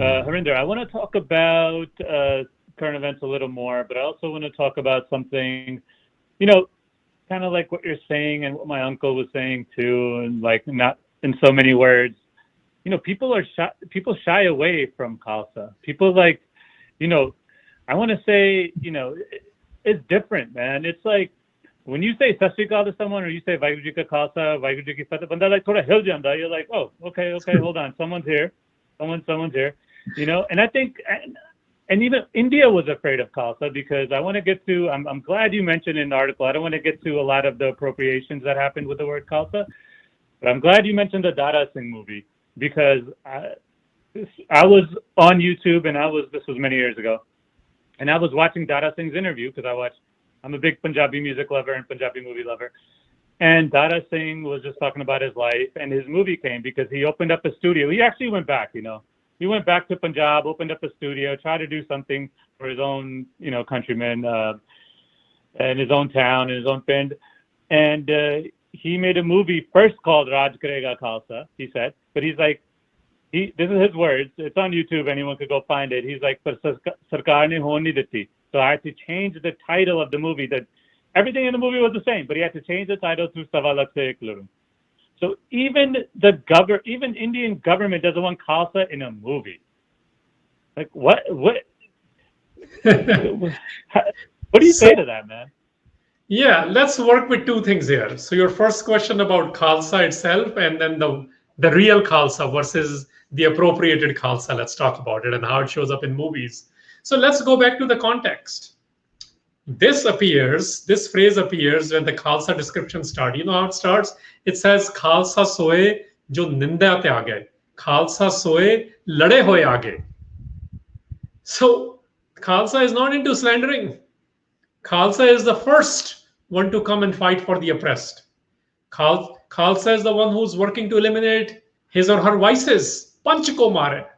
Harinder, I want to talk about current events a little more, but I also want to talk about something, you know, kind of like what you're saying and what my uncle was saying too, and like not in so many words. You know, people shy away from Khalsa. People like, you know, I want to say, you know, it's different, man. It's like when you say Sat Sri Akal to someone or you say Vaheguru Ji Ka Khalsa, Vaheguru Ji Ki Fateh, banda like thoda hil janda. You're like, oh, okay, hold on, someone's here, someone's here, you know. And I think, and even India was afraid of Khalsa because I want to get to. I'm glad you mentioned in the article. I don't want to get to a lot of the appropriations that happened with the word Khalsa, but I'm glad you mentioned the Dara Singh movie because I was on YouTube and this was many years ago, and I was watching Dara Singh's interview because I'm a big Panjabi music lover and Punjabi movie lover. And Dara Singh was just talking about his life, and his movie came because he opened up a studio. He actually went back, you know. He went back to Punjab, opened up a studio, tried to do something for his own, you know, countrymen, and his own town, and his own pind. And he made a movie first called Raj Karega Khalsa, he said. But he's like, this is his words. It's on YouTube. Anyone could go find it. He's like, Sarkar ne hon nahi diti. So I had to change the title of the movie. That everything in the movie was the same, but he had to change the title to Sawa Lakh Se Ek Ladoon. So even even Indian government doesn't want Khalsa in a movie. Like what do you say to that, man? Yeah, let's work with two things here. So your first question about Khalsa itself, and then the real Khalsa versus the appropriated Khalsa. Let's talk about it and how it shows up in movies. So let's go back to the context. This phrase appears when the Khalsa description starts. You know how it starts? It says Khalsa soe jo ninda te aage. Khalsa soe lade hoye aage. So Khalsa is not into slandering. Khalsa is the first one to come and fight for the oppressed. Khalsa is the one who's working to eliminate his or her vices. Panch ko mare.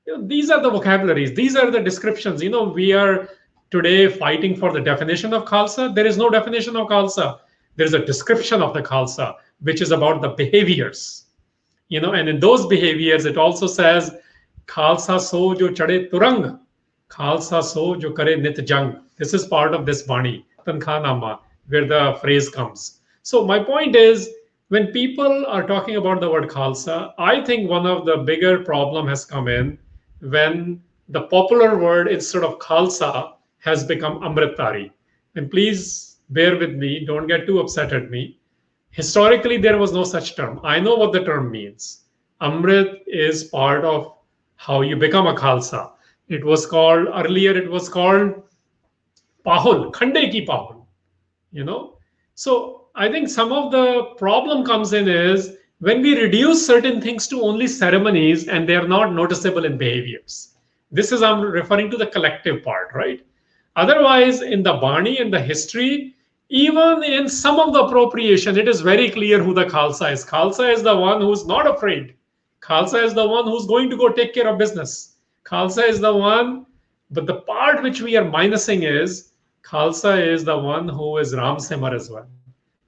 You know, these are the vocabularies. These are the descriptions. You know, we are today fighting for the definition of Khalsa. There is no definition of Khalsa. There is a description of the Khalsa, which is about the behaviors. You know, and in those behaviors, it also says, Khalsa so jo chade turang, Khalsa so jo kare nit jang. This is part of this Bani, Tankhanama, where the phrase comes. So my point is, when people are talking about the word Khalsa, I think one of the bigger problem has come in when the popular word instead of Khalsa has become Amritari. And please bear with me, don't get too upset at me. Historically, there was no such term. I know what the term means. Amrit is part of how you become a Khalsa. Earlier it was called Pahul, Khande ki Pahul, you know. So I think some of the problem comes in is when we reduce certain things to only ceremonies and they are not noticeable in behaviors. This is, I'm referring to the collective part, right? Otherwise, in the Bani and the history, even in some of the appropriation, it is very clear who the Khalsa is. Khalsa is the one who's not afraid. Khalsa is the one who's going to go take care of business. Khalsa is the one, but the part which we are minusing is Khalsa is the one who is Ram Simar as well.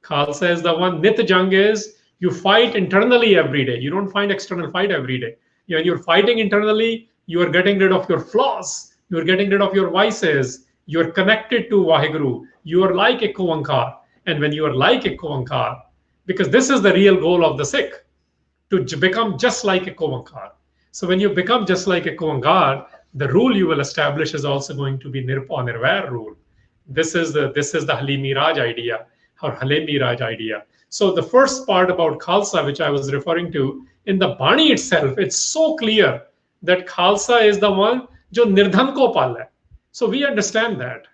Khalsa is the one, Nit Jang is, you fight internally every day. You don't find external fight every day. When you're fighting internally, you are getting rid of your flaws. You're getting rid of your vices. You're connected to Vaheguru. You are like a Koankar. And when you are like a Koankar, because this is the real goal of the Sikh, to become just like a Koankar. So when you become just like a Koankar, the rule you will establish is also going to be Nirpa Nirvair rule. This is the Halimi Raj idea, or Halemi Raj idea. So the first part about Khalsa, which I was referring to, in the Bani itself, it's so clear that Khalsa is the one jo nirdhan ko pal hai. So we understand that,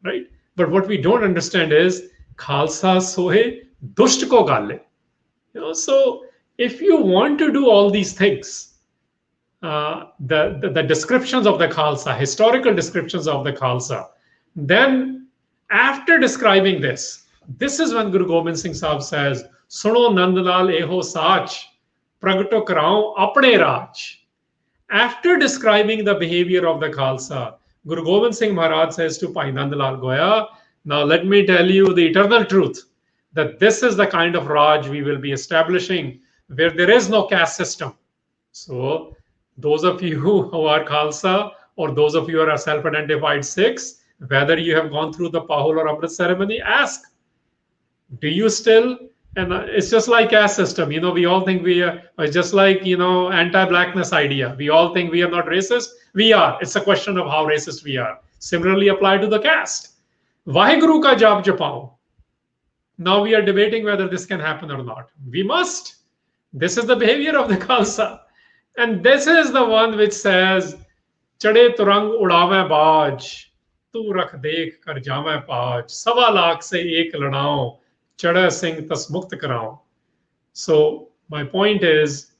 right? But what we don't understand is Khalsa sohe dusht ko galle. You know, so if you want to do all these things, the descriptions of the Khalsa, historical descriptions of the Khalsa, then after describing this is when Guru Gobind Singh Sahib says, Suno Nandlal eho sach, pragto karao apne raj. After describing the behavior of the Khalsa, Guru Gobind Singh Maharaj says to Bhai Nandlal Goya, now let me tell you the eternal truth, that this is the kind of Raj we will be establishing where there is no caste system. So Those of you who are Khalsa or those of you who are self-identified Sikhs, whether you have gone through the Pahul or Amrit ceremony, ask, do you still, and it's just like caste system, we all think we are, it's just like, anti-blackness idea. We all think we are not racist. We are. It's a question of how racist we are. Similarly apply to the caste. Vaheguru ka jaap japao. Now we are debating whether this can happen or not. We must. This is the behavior of the Khalsa. And this is the one which says, Chade turang udave baaj, tu rakh dekh kar jame paaj, sawa lakh se ek ladao, chada singh tas mukt karao. So my point is,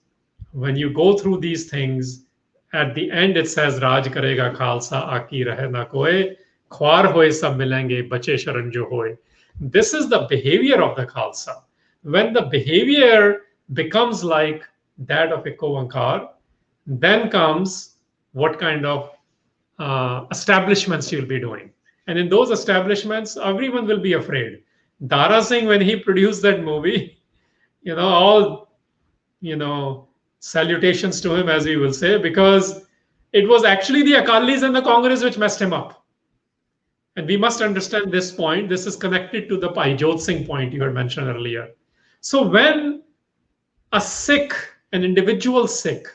when you go through these things, at the end it says, Raj Karega Khalsa aki rahe na koe, khwar hoye sab milenge, bache sharan jo hoye. This is the behavior of the Khalsa. When the behavior becomes like that of a Kovankar, then comes what kind of establishments you'll be doing. And in those establishments, everyone will be afraid. Dara Singh, when he produced that movie, all, salutations to him, as we will say, because it was actually the Akalis and the Congress which messed him up. And we must understand this point. This is connected to the Paijot Singh point you had mentioned earlier. So when a Sikh, an individual Sikh,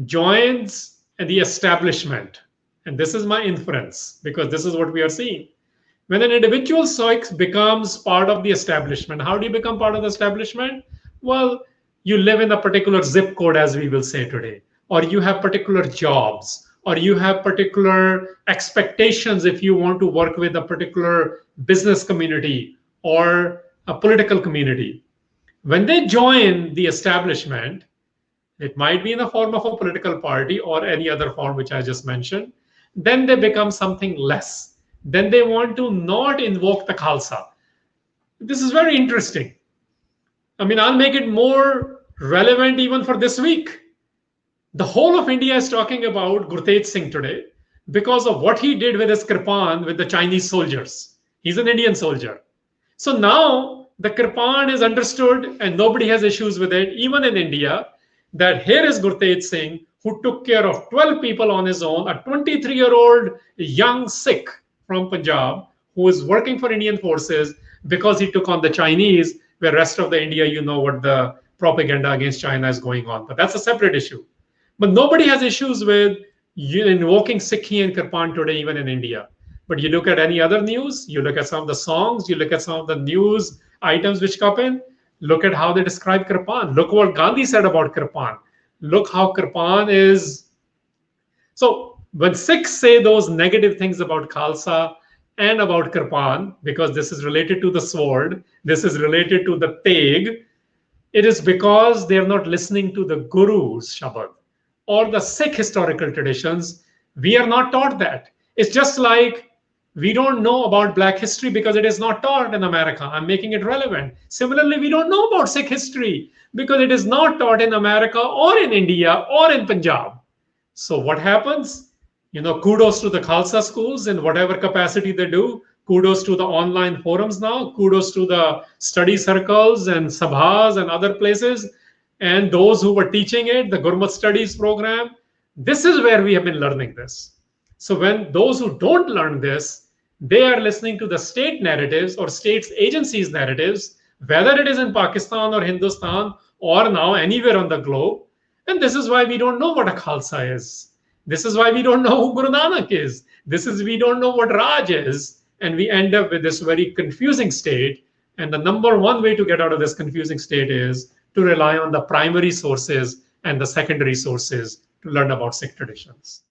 joins the establishment, and this is my inference, because this is what we are seeing. When an individual Sikh becomes part of the establishment, how do you become part of the establishment? Well, you live in a particular zip code, as we will say today, or you have particular jobs, or you have particular expectations if you want to work with a particular business community or a political community. When they join the establishment, it might be in the form of a political party or any other form which I just mentioned, then they become something less. Then they want to not invoke the Khalsa. This is very interesting. I mean, I'll make it more relevant even for this week. The whole of India is talking about Gurtej Singh today because of what he did with his kirpan with the Chinese soldiers. He's an Indian soldier. So now the kirpan is understood and nobody has issues with it, even in India, that here is Gurtej Singh who took care of 12 people on his own, a 23-year-old young Sikh from Panjab who is working for Indian forces because he took on the Chinese, where rest of the India, what the propaganda against China is going on. But that's a separate issue. But nobody has issues with invoking Sikhi and Kirpan today, even in India. But you look at any other news, you look at some of the songs, you look at some of the news items which come in, look at how they describe Kirpan. Look what Gandhi said about Kirpan. Look how Kirpan is. So when Sikhs say those negative things about Khalsa and about Kirpan, because this is related to the sword, this is related to the Teg, it is because they are not listening to the Guru's Shabad or the Sikh historical traditions. We are not taught that. It's just like we don't know about Black history because it is not taught in America. I'm making it relevant. Similarly, we don't know about Sikh history because it is not taught in America or in India or in Punjab. So what happens? Kudos to the Khalsa schools in whatever capacity they do. Kudos to the online forums now. Kudos to the study circles and sabhas and other places. And those who were teaching it, the Gurmat Studies program. This is where we have been learning this. So when those who don't learn this, they are listening to the state narratives or states agencies narratives, whether it is in Pakistan or Hindustan or now anywhere on the globe. And this is why we don't know what a Khalsa is. This is why we don't know who Guru Nanak is. We don't know what Raj is. And we end up with this very confusing state. And the number one way to get out of this confusing state is to rely on the primary sources and the secondary sources to learn about Sikh traditions.